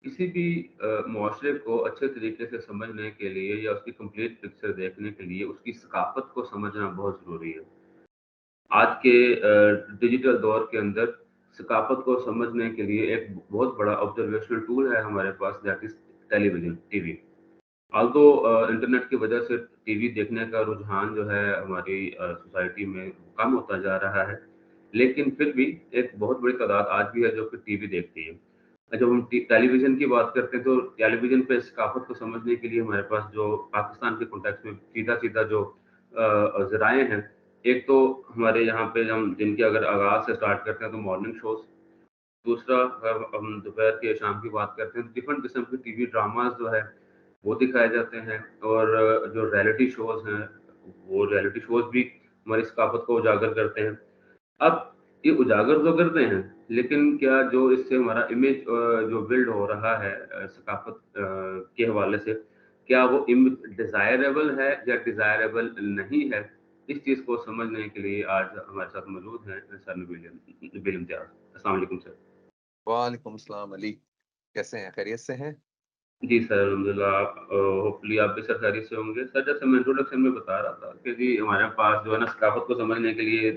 किसी भी मुआशरे को अच्छे तरीके से समझने के लिए या उसकी कंप्लीट पिक्चर देखने के लिए उसकी सकाफ़त को समझना बहुत ज़रूरी है। आज के डिजिटल दौर के अंदर सकाफ़त को समझने के लिए एक बहुत बड़ा ऑब्ज़र्वेशनल टूल है हमारे पास, that is television, TV. Although internet की वजह से टीवी देखने का रुझान जो है हमारी सोसाइटी में कम होता जा रहा है, लेकिन फिर भी एक बहुत बड़ी तादाद आज भी है जो कि टीवी देखती है। जब हम टेलीविज़न की बात करते हैं तो टेलीविज़न पे सकाफ़त को समझने के लिए हमारे पास जो पाकिस्तान के कॉन्टेक्स्ट में सीधा-सीधा जो ज़राए हैं, एक तो हमारे यहाँ पे हम दिन के अगर आगाज़ से स्टार्ट करते हैं तो मॉर्निंग शोज़, दूसरा हम दोपहर के शाम की बात करते हैं, डिफरेंट किस्म के टीवी ड्रामाज़ जो है, वो दिखाए जाते हैं और जो रियलिटी शोज़ हैं, वो रियलिटी शोज़ भी हमारी सकाफ़त को उजागर करते हैं। अब ये उजागर तो करते हैं, लेकिन क्या जो इससे हमारा इमेज जो बिल्ड हो रहा है सकाफ़त के हवाले से, क्या वो डिज़ायरेबल है या डिज़ायरेबल नहीं है? इस चीज़ को समझने के लिए आज हमारे साथ मौजूद हैं सर नबील इम्तियाज़। अस्सलाम वालेकुम सर। वालेकुम सलाम अली, कैसे हैं? खैरियत से हैं? जी सर, अल्हम्दुलिल्लाह होपफुली आप भी सर खैरियत से होंगे। सर जैसे मैं इंट्रोडक्शन में बता रहा था कि जी हमारे पास जो है ना सकाफ़त को समझने के लिए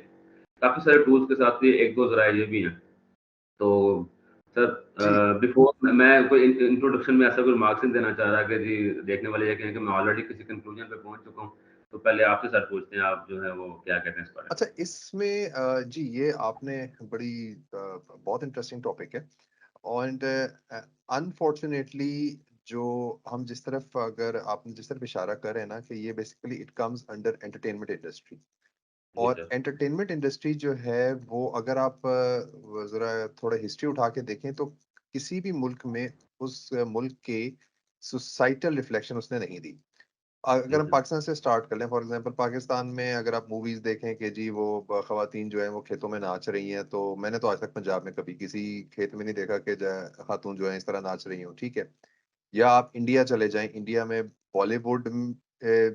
काफ़ी सारे टूल्स के साथ ये 1-2 ज़राए ये भी हैं। तो सर जी, बिफ़ोर मैं कोई इंट्रोडक्शन में ऐसा कोई रिमार्क्स नहीं देना चाह रहा कि जी देखने वाले ये कहें कि मैं ऑलरेडी किसी कंक्लूजन पे पहुँच चुका हूँ। तो पहले आपसे सर पूछते हैं, आप जो है वो क्या कहते हैं इस बारे में? अच्छा इसमें जी ये आपने बड़ी बहुत इंटरेस्टिंग टॉपिक है एंड अनफॉर्चुनेटली जो हम जिस तरफ अगर आपने जिस तरफ इशारा कर रहे हैं ना कि ये basically it comes under entertainment industry जी और सर। एंटरटेनमेंट इंडस्ट्री जो है वो अगर आप ज़रा थोड़ा हिस्ट्री उठा के देखें तो किसी भी मुल्क में उस मुल्क के सोसाइटल रिफ्लेक्शन उसने नहीं दी। जी अगर हम सर। पाकिस्तान से स्टार्ट कर लें फॉर एग्जांपल पाकिस्तान में अगर आप मूवीज़ देखें कि जी वो ख़वातीन जो हैं वो खेतों में नाच रही हैं, तो मैंने तो आज तक पंजाब में कभी किसी खेत में नहीं देखा कि ज खातून जो है इस तरह नाच रही हों, ठीक है? या आप इंडिया चले जाएँ, इंडिया में बॉलीवुड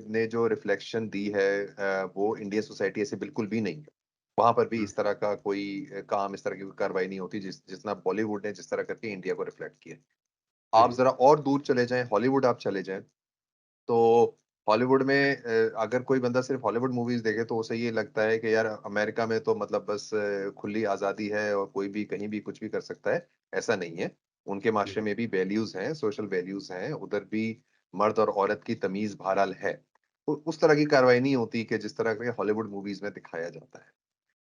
ने जो रिफ्लेक्शन दी है वो इंडियन सोसाइटी ऐसे बिल्कुल भी नहीं है। वहाँ पर भी हुँ, इस तरह का कोई काम, इस तरह की कोई कार्रवाई नहीं होती जितना बॉलीवुड ने जिस तरह करके इंडिया को रिफ्लेक्ट किया है। आप हुँ, ज़रा और दूर चले जाएँ, हॉलीवुड आप चले जाएँ, तो हॉलीवुड में अगर कोई बंदा सिर्फ़ हॉलीवुड मूवीज़ देखे तो उसे ये लगता है कि यार अमेरिका में तो मतलब बस खुली आज़ादी है और कोई भी कहीं भी कुछ भी कर सकता है, ऐसा नहीं है। उनके हुँ, माशरे में भी वैल्यूज़ हैं, सोशल वैल्यूज़ हैं, उधर भी मर्द और औरत की तमीज़ बहरहाल है। तो उस तरह की कार्रवाई नहीं होती कि जिस तरह के हॉलीवुड मूवीज़ में दिखाया जाता है।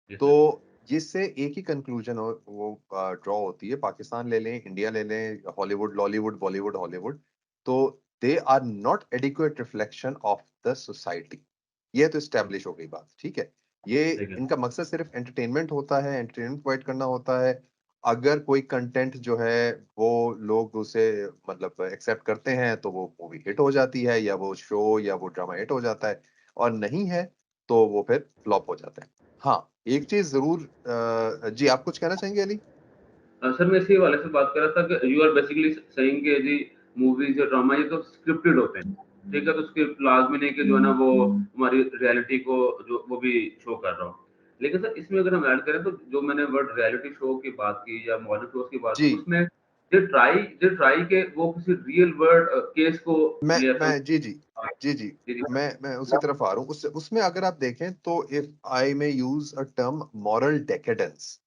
जी सर। तो जिससे एक ही कन्क्लूज़न वो ड्रॉ होती है, पाकिस्तान ले लें, इंडिया ले लें, हॉलीवुड, लॉलीवुड, बॉलीवुड, हॉलीवुड, तो they are not adequate reflection of the society. ये तो एस्टेब्लिश हो गई बात, ठीक है? ये ठीक है। इनका मकसद सिर्फ़ एंटरटेनमेंट होता है, एंटरटेनमेंट प्रोवाइड करना होता है। अगर कोई कंटेंट जो है, वो लोग उसे मतलब एक्सेप्ट करते हैं, तो वो मूवी हिट हो जाती है या वो शो या वो ड्रामा हिट हो जाता है और नहीं है, तो वो फिर फ्लॉप हो जाता है। हाँ, एक चीज़ ज़रूर जी आप कुछ कहना चाहेंगे अली? सर मैं इसी हवाले से बात कर रहा था कि यू आर बेसिकली सेइंग कि जी मूवीज़ या ड्रामा ये तो स्क्रिप्टेड होते हैं, ठीक है? तो स्क्रिप्ट लाज़मी नहीं कि जो है ना वो हमारी रियलिटी को जो वो भी शो कर रहा हो। लेकिन सर इसमें अगर हम ऐड करें तो जो मैंने वर्ड रियलिटी शो की बात की या मॉडर्न शोज़ की बात की, जी, उसमें दे ट्राई के वो किसी रियल वर्ल्ड केस को ले अपन मैं जी, जी। हाँ, जी, जी। जी, जी। मैं उसी तरफ आ रहा हूँ। उसमें अगर आप देखें तो if I may use a term moral decadence.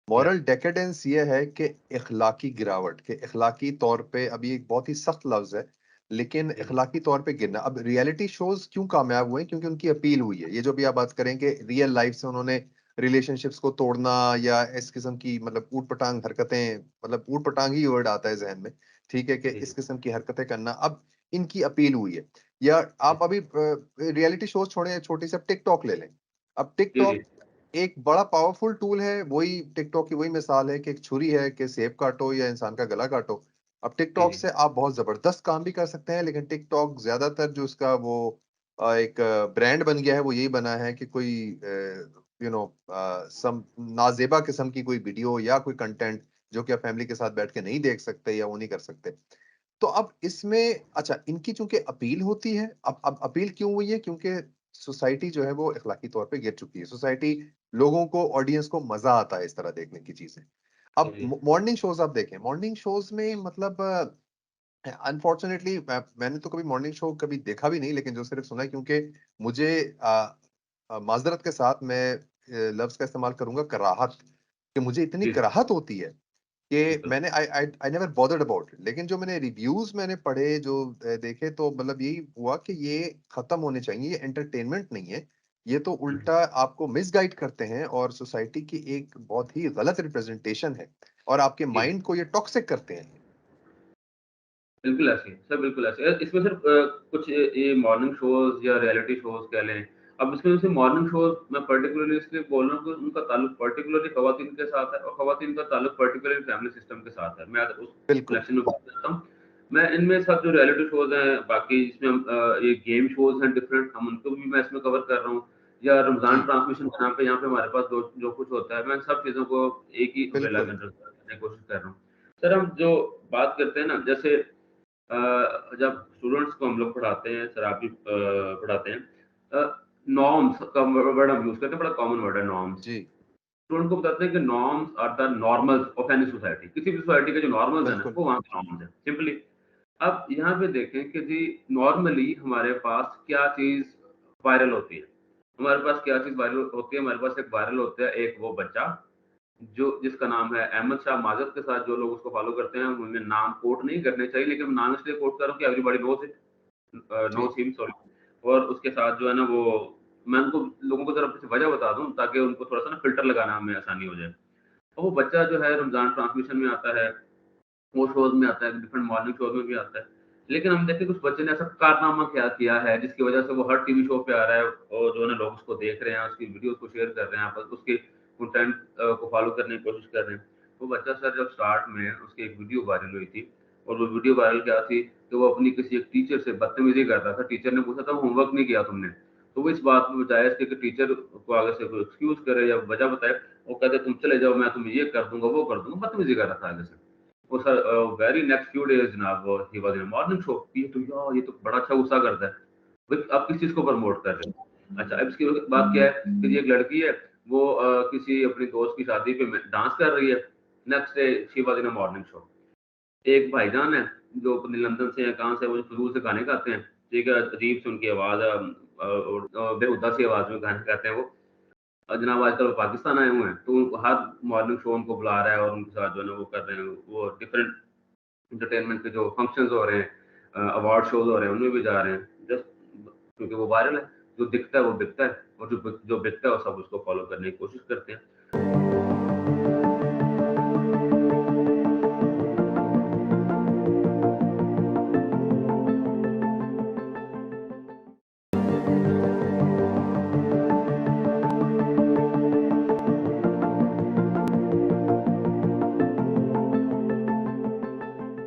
या मॉरल डेकेडेंस ये है कि इखलाकी गिरावट, कि इखलाकी तौर पे अब ये एक बहुत ही सख्त लफ्ज़ है, लेकिन जी, जी। इखलाकी तौर पे गिरना। अब रियलिटी शोज़ क्यों कामयाब हुए? क्योंकि उनकी अपील हुई है। ये जो भी आप बात करें कि रियल लाइफ़ से उन्होंने रिलेशनशिप्स को तोड़ना या इस किस्म की मतलब ऊट-पटांग हरकतें, मतलब ऊट-पटांग ही वर्ड आता है ज़हन में, ठीक है? कि जी, इस जी। किस्म की हरकतें करना, अब इनकी अपील हुई है। या जी, आप अभी रियलिटी शोज़ छोड़ें, छोटी सी अब टिकटॉक ले लें। अब जी, जी। टिकटॉक एक बड़ा पावरफुल टूल है, वही टिकटॉक की वही मिसाल है कि एक छुरी है कि सेब काटो या इंसान का गला काटो। अब जी, टिकटॉक जी। से आप बहुत ज़बरदस्त काम भी कर सकते हैं, लेकिन टिकटॉक ज़्यादातर जो उसका वो एक ब्रांड बन गया है, वो यही बना है कि कोई सम नाज़ेबा किस्म की कोई वीडियो या कोई कंटेंट जो कि आप फैमिली के साथ बैठ के नहीं देख सकते या वो नहीं कर सकते। तो अब इसमें अच्छा इनकी चूँकि अपील होती है, अब अपील क्यों हुई है? क्योंकि सोसाइटी जो है वो इखलाकी तौर पे गिर चुकी है। सोसाइटी लोगों को ऑडियंस को मज़ा आता है इस तरह देखने की चीज़ें। अब जी, मॉर्निंग शोज आप देखें, मॉर्निंग शोज में मतलब अनफॉर्चुनेटली मैंने तो कभी मॉर्निंग शो कभी देखा भी नहीं, लेकिन जो सिर्फ सुना है, क्योंकि मुझे माजरत के साथ मैं लफ्ज का इस्तेमाल करूंगा, कराहत, कि मुझे इतनी जी, कराहत होती है कि बिल्कुल। मैंने I I I never bothered about it. लेकिन जो मैंने रिव्यूज मैंने पढ़े, जो देखे, तो मतलब यही हुआ कि ये खत्म होने चाहिए, ये एंटरटेनमेंट नहीं है, ये तो हुँ, उल्टा आपको मिसगाइड करते हैं और सोसाइटी की एक बहुत ही गलत रिप्रेजेंटेशन है, और आपके जी। माइंड को ये टॉक्सिक करते हैं। बिल्कुल ऐसे ही, सर बिल्कुल ऐसे ही। इसमें सिर्फ़ कुछ ये मॉर्निंग शोज़ या रियलिटी शोज़ कह लें, अब इसमें जैसे मॉर्निंग शोज़ मैं पर्टिकुलरली इसलिए बोल रहा हूँ कि उनका ताल्लुक पर्टिकुलरली ख़वातीन के साथ है और ख़वातीन का ताल्लुक पर्टिकुलरली फैमिली सिस्टम के साथ है। मैं अगर उस बिल्कुल। कनेक्शन में बात करता हूँ, मैं इनमें सब जो रियलिटी शोज़ हैं, बाकी जिसमें हम ये गेम शोज़ हैं डिफरेंट, हम उनको भी मैं इसमें कवर कर रहा हूँ या रमज़ान जी, ट्रांसमिशन के नाम पे यहाँ पे हमारे पास जो जो कुछ होता है, मैं इन सब चीज़ों को एक ही अम्ब्रेला के बिल्कुल। अंडर करने की कोशिश कर रहा हूँ। सर हम जो बात करते हैं ना, जैसे जब स्टूडेंट्स को हम लोग पढ़ाते हैं, सर आप भी पढ़ाते हैं, नॉर्म्स का वर्ड हम यूज़ करते हैं, बड़ा कॉमन वर्ड है नॉर्म्स। जी, स्टूडेंट को बताते हैं कि norms are the normals of any society. किसी भी सोसाइटी के जो नॉर्मल्स हैं ना, बिल्कुल। वो वहाँ के नॉर्म्स हैं, सिंपली। अब यहाँ पे देखें कि जी नॉर्मली हमारे पास क्या चीज़ वायरल होती है। हमारे पास क्या चीज़ वायरल होती है, हमारे पास एक वायरल होता है, एक वो बच्चा जो जिसका नाम है अहमद शाह माज़द के साथ जो लोग उसको फ़ॉलो करते हैं, उनमें नाम कोट नहीं करने चाहिए, लेकिन मैं नाम इसलिए कोट कर रहा हूँ कि एवरीबॉडी नोज़ इट, जी, नोज़ हिम, सॉरी। और उसके साथ जो है ना वो मैं उनको लोगों को ज़रा कुछ वजह बता दूँ ताकि उनको थोड़ा-सा ना फ़िल्टर लगाना में आसानी हो जाए। तो वो बच्चा जो है रमज़ान ट्रांसमिशन में आता है, वो शोज़ में आता है, डिफरेंट मॉर्निंग शोज़ में भी आता है। लेकिन हम देखें कुछ बच्चे ने ऐसा कारनामा क्या किया है जिसकी वज़ह से वो हर टीवी शो पे आ रहा है और जो है ना लोग उसको देख रहे हैं, उसकी वीडियोज़ को शेयर कर रहे हैं, आपस उसके कंटेंट को फ़ॉलो करने की कोशिश कर रहे हैं। वो बच्चा सर जब स्टार्ट में उसकी एक वीडियो वायरल हुई थी और वो वीडियो वायरल क्या थी कि वो अपनी किसी एक टीचर से बदतमीज़ी कर रहा था। टीचर ने पूछा था होमवर्क नहीं किया तुमने? तो वो इस बात में बजाय इसके कि टीचर को आगे से कोई एक्सक्यूज़ करे या वजह बताए, वो कहते तुम चले जाओ, मैं तुम्हें ये कर दूँगा, वो कर दूँगा, बदतमीज़ी कर रहा था आगे से। वो sir very next few days जनाब he was in a morning show. ये तो बड़ा अच्छा गुस्सा करता है। भाई आप किस चीज़ को प्रमोट कर रहे हो? अच्छा अब इसकी बात क्या है कि जी एक लड़की है, वो किसी अपनी दोस्त की शादी पे में डांस कर रही है। Next day she was in a morning show. एक भाईजान है, जो अपने लंदन से या कहाँ से वो फ़िज़ूल से गाने गाते हैं, ठीक है? अजीब सी उनकी आवाज़ और बेहुदा सी आवाज़ में गाने गाते हैं वो। जनाब आजकल वो पाकिस्तान आए हुए हैं, तो उनको हर मॉर्निंग शो उनको बुला रहा है और उनके साथ जो है ना वो कर रहे हैं, वो डिफरेंट एंटरटेनमेंट के जो फंक्शंस हो रहे हैं, अवार्ड शोज़ हो रहे हैं, उनमें भी जा रहे हैं। जस्ट क्योंकि वो वायरल है, जो दिखता है वो बिकता है और जो बिकता है वो सब उसको फ़ॉलो करने की कोशिश करते हैं।